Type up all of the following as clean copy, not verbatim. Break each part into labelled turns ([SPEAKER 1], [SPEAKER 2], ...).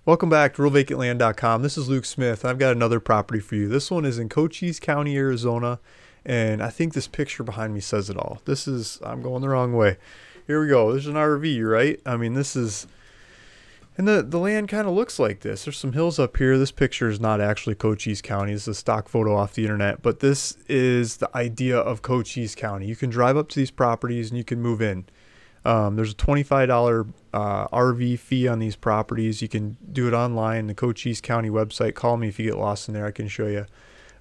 [SPEAKER 1] Welcome back to RuralVacantLand.com. This is Luke Smith. I've got another property for you. This one is in Cochise County, Arizona, and I think this picture behind me says it all. I'm going the wrong way. Here we go. There's an RV, right? I mean, this is, and the land kind of looks like this. There's some hills up here. This picture is not actually Cochise County. This is a stock photo off the internet, but this is the idea of Cochise County. You can drive up to these properties and you can move in. There's a $25 RV fee on these properties. You can do it online, the Cochise County website. Call me if you get lost in there. I can show you.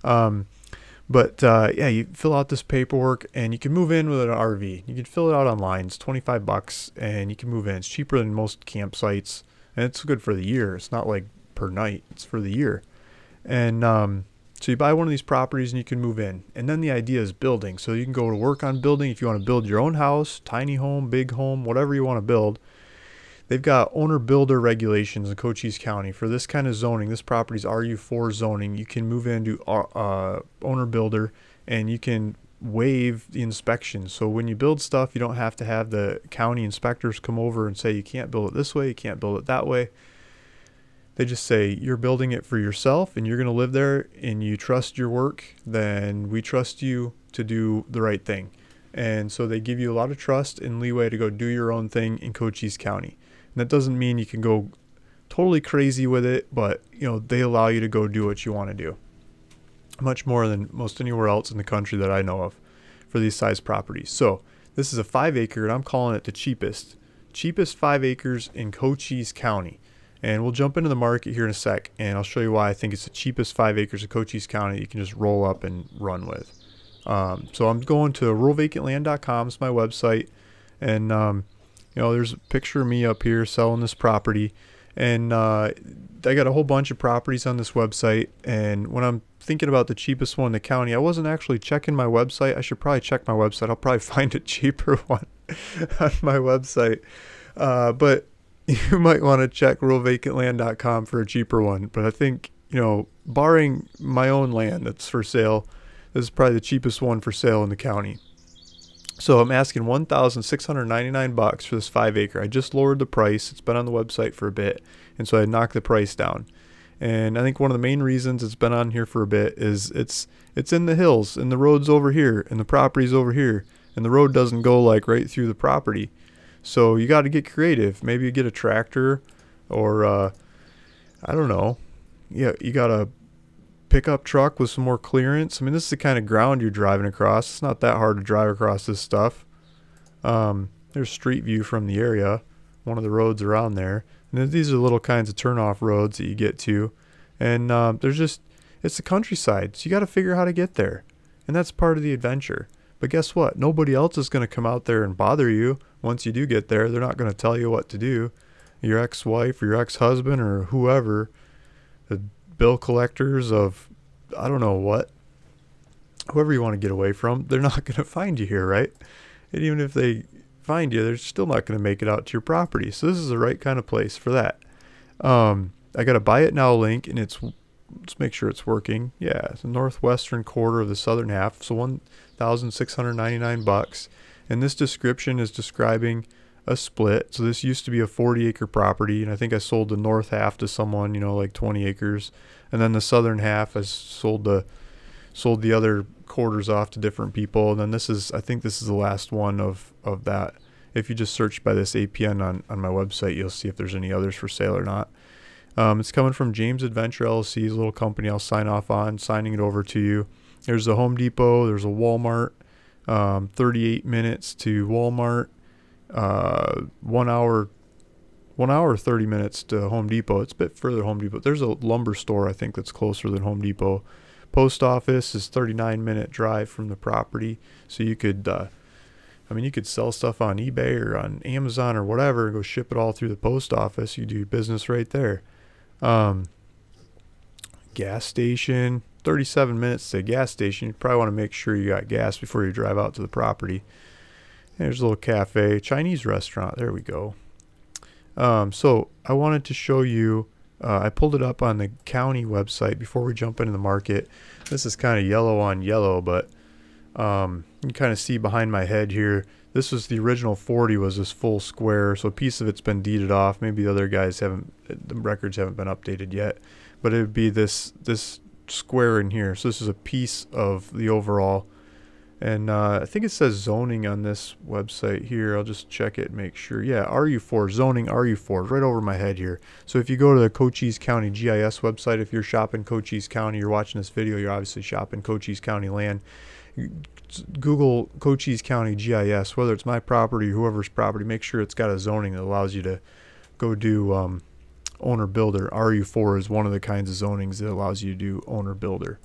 [SPEAKER 1] Yeah, you fill out this paperwork and you can move in with an RV. You can fill it out online. It's 25 bucks and you can move in. It's cheaper than most campsites and it's good for the year. It's not like per night. It's for the year. And so you buy one of these properties and you can move in. And then the idea is building. So you can go to work on building. If you want to build your own house, tiny home, big home, whatever you want to build. They've got owner-builder regulations in Cochise County. For this kind of zoning, this property is RU4 zoning. You can move into owner-builder and you can waive the inspection. So when you build stuff, you don't have to have the county inspectors come over and say you can't build it this way, you can't build it that way. They just say you're building it for yourself and you're going to live there and you trust your work, then we trust you to do the right thing. And so they give you a lot of trust and leeway to go do your own thing in Cochise County. And that doesn't mean you can go totally crazy with it, but they allow you to go do what you want to do. Much more than most anywhere else in the country that I know of for these size properties. So this is a 5 acre and I'm calling it the cheapest 5 acres in Cochise County. And we'll jump into the market here in a sec, and I'll show you why I think it's the cheapest 5 acres of Cochise County you can just roll up and run with. So I'm going to RuralVacantLand.com. It's my website, and there's a picture of me up here selling this property, and I got a whole bunch of properties on this website. And when I'm thinking about the cheapest one in the county, I wasn't actually checking my website. I should probably check my website. I'll probably find a cheaper one on my website, but you might want to check RuralVacantLand.com for a cheaper one. But I think, barring my own land that's for sale, this is probably the cheapest one for sale in the county. So I'm asking $1,699 for this 5 acre. I just lowered the price. It's been on the website for a bit, and so I knocked the price down. And I think one of the main reasons it's been on here for a bit is it's in the hills, and the road's over here, and the property's over here, and the road doesn't go like right through the property. So you got to get creative. Maybe you get a tractor or I don't know. Yeah, you got a pickup truck with some more clearance. I mean, this is the kind of ground you're driving across. It's not that hard to drive across this stuff. There's street view from the area, one of the roads around there. And these are little kinds of turnoff roads that you get to. And it's the countryside. So you got to figure out how to get there. And that's part of the adventure. But guess what? Nobody else is going to come out there and bother you. Once you do get there, they're not going to tell you what to do. Your ex-wife or your ex-husband or whoever, the bill collectors of I don't know what, whoever you want to get away from, they're not going to find you here, right? And even if they find you, they're still not going to make it out to your property. So this is the right kind of place for that. I got a buy it now link, and let's make sure it's working. Yeah, it's the northwestern quarter of the southern half, so $1,699. And this description is describing a split. So this used to be a 40-acre property, and I think I sold the north half to someone, like 20 acres, and then the southern half I sold the other quarters off to different people. And then I think this is the last one of that. If you just search by this APN on my website, you'll see if there's any others for sale or not. It's coming from James Adventure LLC, a little company I'll sign off on, signing it over to you. There's a Home Depot, there's a Walmart, 38 minutes to Walmart, 1 hour, 30 minutes to Home Depot. It's a bit further Home Depot. There's a lumber store, I think, that's closer than Home Depot. Post office is 39-minute drive from the property. So you could, you could sell stuff on eBay or on Amazon or whatever and go ship it all through the post office. You do your business right there. Gas station, 37 minutes to a gas station. You probably want to make sure you got gas before you drive out to the property. And there's a little cafe, Chinese restaurant. There we go. So I wanted to show you, I pulled it up on the county website before we jump into the market. This is kind of yellow on yellow, but you can kind of see behind my head here, This was the original 40 was this full square, so a piece of it's been deeded off. Maybe the other guys haven't, the records haven't been updated yet, but it would be this square in here. So this is a piece of the overall. And I think it says zoning on this website here. I'll just check it and make sure. Yeah, RU4, zoning RU4, right over my head here. So if you go to the Cochise County GIS website, if you're shopping Cochise County, you're watching this video, you're obviously shopping Cochise County land. Google Cochise County GIS, whether it's my property or whoever's property, make sure it's got a zoning that allows you to go do owner builder. RU4 is one of the kinds of zonings that allows you to do owner builder.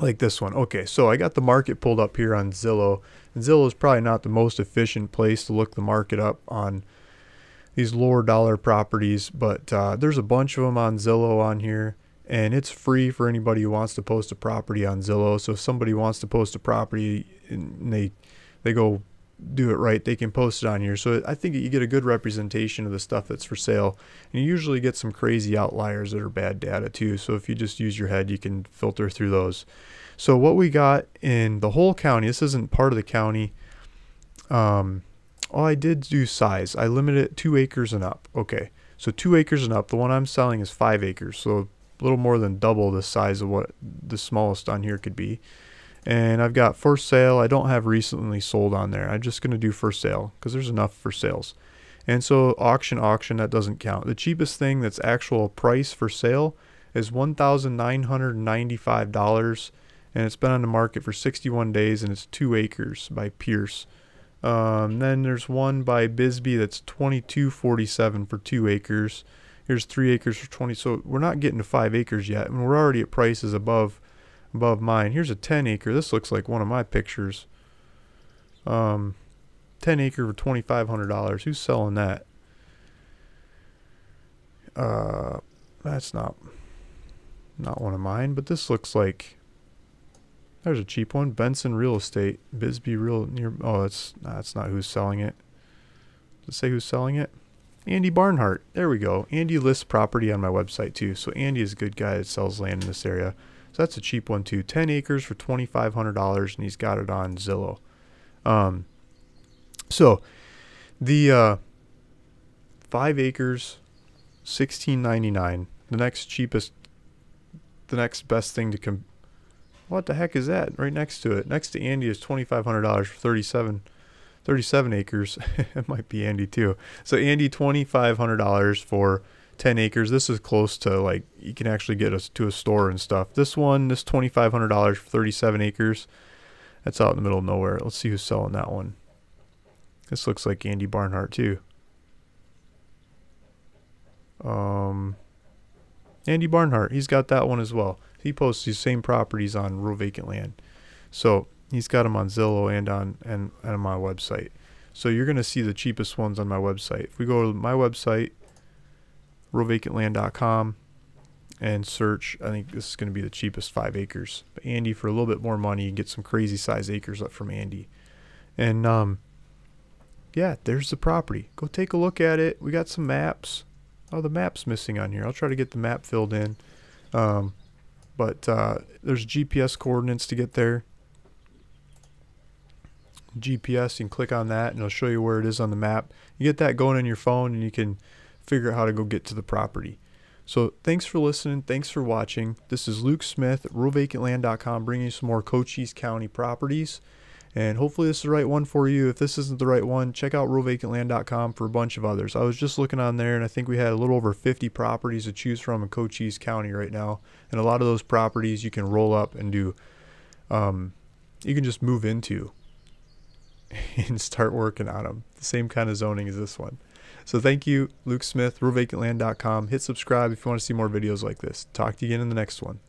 [SPEAKER 1] Like this one. Okay, so I got the market pulled up here on Zillow. And Zillow is probably not the most efficient place to look the market up on these lower dollar properties, but there's a bunch of them on Zillow on here, and it's free for anybody who wants to post a property on Zillow. So if somebody wants to post a property and they go do it right, they can post it on here. So I think you get a good representation of the stuff that's for sale, and you usually get some crazy outliers that are bad data too. So if you just use your head, you can filter through those. So what we got in the whole county, this isn't part of the county. Oh, I did do size. I limited it 2 acres and up. Okay, so 2 acres and up. The one I'm selling is 5 acres, so a little more than double the size of what the smallest on here could be. And I've got for sale. I don't have recently sold on there. I'm just going to do for sale because there's enough for sales. And so auction, that doesn't count. The cheapest thing that's actual price for sale is $1,995. And it's been on the market for 61 days, and it's 2 acres by Pierce. Then there's one by Bisbee that's $22.47 for 2 acres. Here's 3 acres for 20. So we're not getting to 5 acres yet, and we're already at prices above mine. Here's a 10 acre. This looks like one of my pictures. 10 acre for $2,500. Who's selling that? That's not one of mine, but this looks like, there's a cheap one. Benson Real Estate, Bisbee Real near. Oh, that's not who's selling it. Does it say who's selling it? Andy Barnhart. There we go. Andy lists property on my website too. So Andy is a good guy that sells land in this area. So that's a cheap one too. 10 acres for $2,500, and he's got it on Zillow. So the 5 acres, $16.99. The next cheapest, the next best thing to what the heck is that right next to it? Next to Andy is $2,500 for 37 acres. It might be Andy too. So Andy, $2,500 for 10 acres. This is close to, like, you can actually get us to a store and stuff. This one, this $2,500 for 37 acres. That's out in the middle of nowhere. Let's see who's selling that one. This looks like Andy Barnhart too. Andy Barnhart, he's got that one as well. He posts these same properties on Rural Vacant Land. So he's got them on Zillow and on my website. So you're going to see the cheapest ones on my website. If we go to my website, RuralVacantLand.com, and search, I think this is going to be the cheapest 5 acres. But Andy, for a little bit more money, you can get some crazy size acres up from Andy. And yeah, there's the property. Go take a look at it. We got some maps. Oh, the map's missing on here. I'll try to get the map filled in. But there's GPS coordinates to get there. GPS, you can click on that and it'll show you where it is on the map. You get that going on your phone and you can figure out how to go get to the property. So thanks for listening. Thanks for watching. This is Luke Smith at RuralVacantLand.com, bringing you some more Cochise County properties. And hopefully this is the right one for you. If this isn't the right one, check out RuralVacantLand.com for a bunch of others. I was just looking on there, and I think we had a little over 50 properties to choose from in Cochise County right now. And a lot of those properties you can roll up and do, you can just move into and start working on them. The same kind of zoning as this one. So thank you, Luke Smith, RuralVacantLand.com. Hit subscribe if you want to see more videos like this. Talk to you again in the next one.